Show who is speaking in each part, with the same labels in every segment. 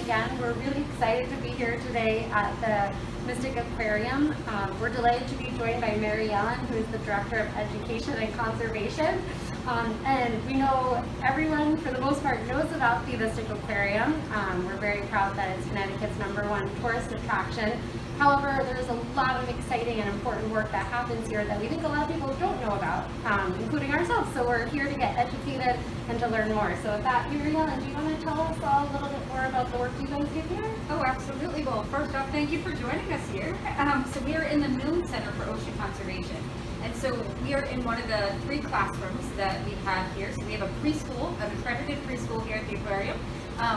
Speaker 1: again. We're really excited to be here today at the Mystic Aquarium. We're delighted to be joined by Mary Ellen, who is the Director of Education and Conservation. And we know everyone, for the most part, knows about the Mystic Aquarium. We're very proud that it's Connecticut's #1 tourist attraction. However, there's a lot of exciting and important work that happens here that we think a lot of people don't know about, including ourselves. So we're here to get educated and to learn more. So with that, Mary Ellen, do you want to tell us all a little bit more about the work you guys do here?
Speaker 2: Oh, absolutely. Well, first off, thank you for joining us here. So we are in the Milne Center for Ocean Conservation. And so we are in one of the 3 classrooms that we have here. So we have a preschool, an accredited preschool here at the aquarium.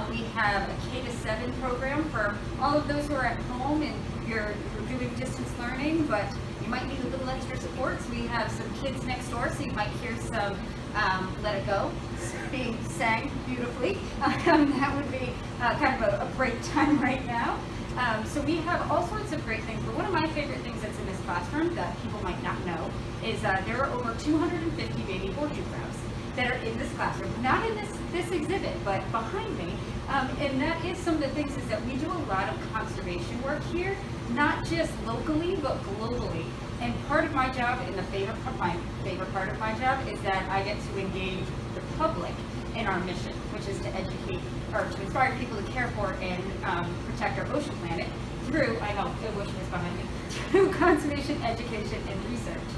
Speaker 2: We have a K-7 program for all of those who are at home and you're doing distance learning, but you might need a little extra support. So we have some kids next door, so you might hear some Let It Go being sang beautifully. That would be kind of a break time right now. So we have all sorts of great things, but one of my favorite things that's in this classroom that people might not know is there are over 250 baby horseshoe crabs that are in this classroom, not in this exhibit, but behind me. And that is some of the things is that we do a lot of conservation work here, not just locally, but globally. And part of my job, and my favorite part of my job, is that I get to engage the public in our mission, which is to educate or to inspire people to care for and protect our ocean planet through, I know, the ocean is behind me, through conservation, education, and research.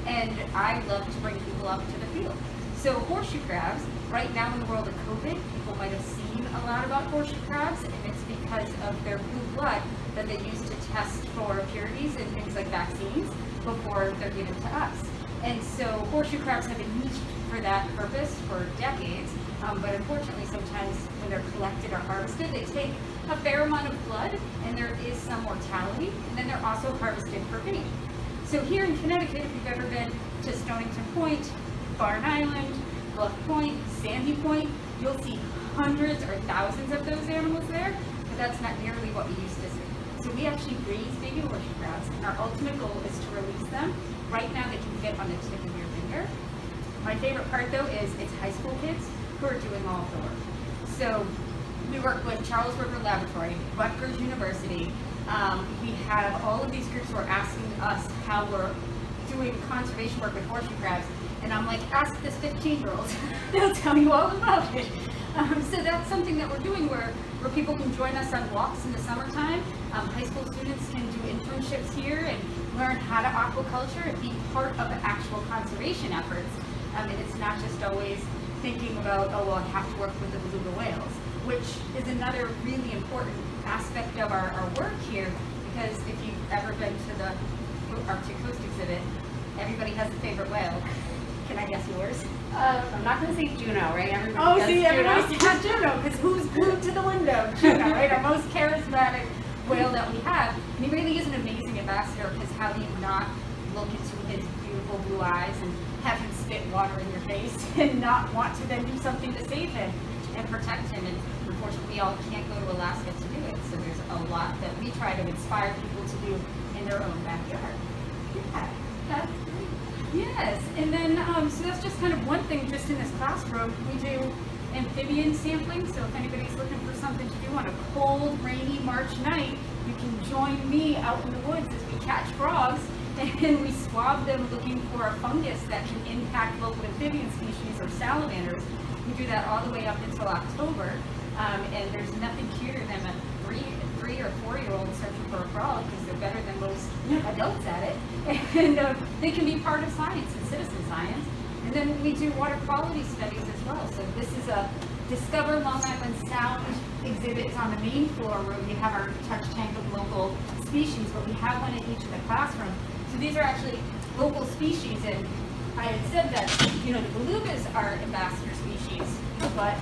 Speaker 2: And I love to bring people up to the field. So horseshoe crabs, right now in the world of COVID, people might have seen a lot about horseshoe crabs, and it's because of their blue blood that they use to test for impurities and things like vaccines before they're given to us. And so horseshoe crabs have been used for that purpose for decades, but unfortunately sometimes when they're collected or harvested, they take a fair amount of blood and there is some mortality, and then they're also harvested for bait. So here in Connecticut, if you've ever been to Stonington Point, Barn Island, Bluff Point, Sandy Point, you'll see hundreds or thousands of those animals there, but that's not nearly what we used to see. So we actually raise baby horseshoe crabs, and our ultimate goal is to release them. Right now they can fit on the tip of your finger. My favorite part though is it's high school kids who are doing all of the work. So we work with Charles River Laboratory, Rutgers University. We have all of these groups who are asking us how we're doing conservation work with horseshoe crabs. And I'm like, ask this 15-year-old. They'll tell you all about it. So that's something that we're doing where people can join us on walks in the summertime. High school students can do internships here and learn how to aquaculture and be part of the actual conservation efforts. And it's not just always thinking about, oh, well, I have to work with the beluga whales, which is another really important aspect of our work here, because if you've ever been to the Arctic Coast exhibit, everybody has a favorite whale. Can I guess yours?
Speaker 1: I'm not going to say Juno, right? Everybody
Speaker 2: everybody says Juno, because who's glued to the window? Juno, right? Our most charismatic whale that we have. And he really is an amazing ambassador, because how do you not look into his beautiful blue eyes and have him spit water in your face and not want to then do something to save him and protect him? And unfortunately, we all can't go to Alaska to do it. So there's a lot that we try to inspire people to do in their own backyard. Yeah, that's great. Yes, and then so that's just kind of one thing just in this classroom. We do amphibian sampling, so if anybody's looking for something to do on a cold, rainy March night, you can join me out in the woods as we catch frogs and we swab them looking for a fungus that can impact local amphibian species or salamanders. We do that all the way up until October, and there's nothing cuter than a 3 or 4-year-old searching for a frog, because they're better than most adults at it, and they can be part of science and citizen science. And then we do water quality studies as well. So this is a Discover Long Island Sound exhibit. It's on the main floor where we have our touch tank of local species, but we have one in each of the classrooms. So these are actually local species, and I had said that, you know, the belugas are ambassador species, but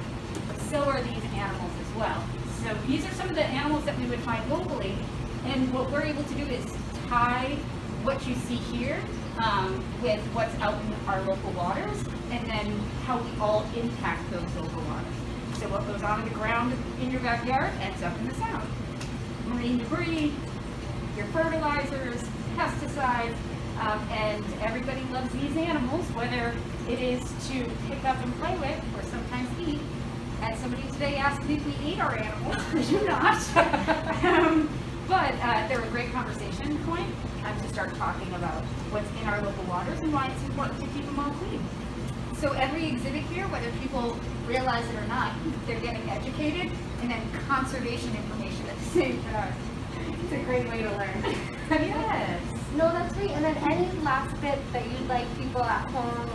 Speaker 2: so are these animals as well. So these are some of the animals that we would find locally, and what we're able to do is tie what you see here with what's out in our local waters, and then how we all impact those local waters. So what goes on in the ground in your backyard ends up in the sound. Marine debris, your fertilizers, pesticides, and everybody loves these animals, whether it is to pick up and play with or sometimes eat. And somebody today asked me if we ate our animals. We do not. But they're a great conversation point to start talking about what's in our local waters and why it's important to keep them all clean. So every exhibit here, whether people realize it or not, they're getting educated and then conservation information at the same time.
Speaker 1: It's a great way to learn.
Speaker 2: Yes.
Speaker 1: No, that's great. And then any last bits that you'd like people at home,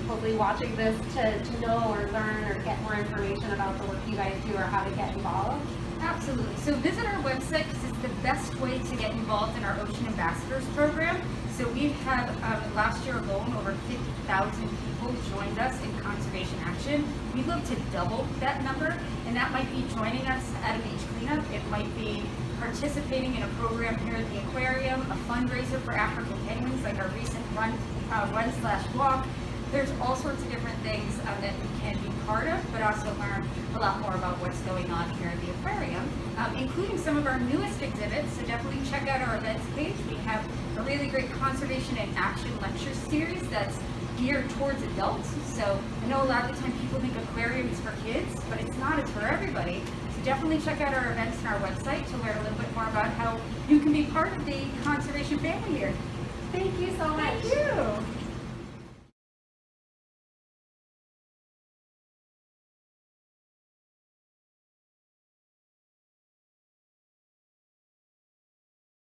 Speaker 1: hopefully watching this, to know or learn or get more information about the work you guys do or how to get involved?
Speaker 2: Absolutely. So visit our website because it's the best way to get involved in our Ocean Ambassadors program. So we've had, last year alone, over 50,000 people joined us in conservation action. We'd love to double that number, and that might be joining us at a beach cleanup. It might be participating in a program here at the aquarium, a fundraiser for African penguins, like our recent run/walk. There's all sorts of different things that you can be part of, but also learn a lot more about what's going on here at the aquarium, including some of our newest exhibits. So definitely check out our events page. We have a really great conservation and action lecture series that's geared towards adults. So I know a lot of the time people think aquarium is for kids, but it's not. It's for everybody. So definitely check out our events on our website to learn a little bit more about how you can be part of the conservation family here.
Speaker 1: Thank you so much.
Speaker 2: Thank you.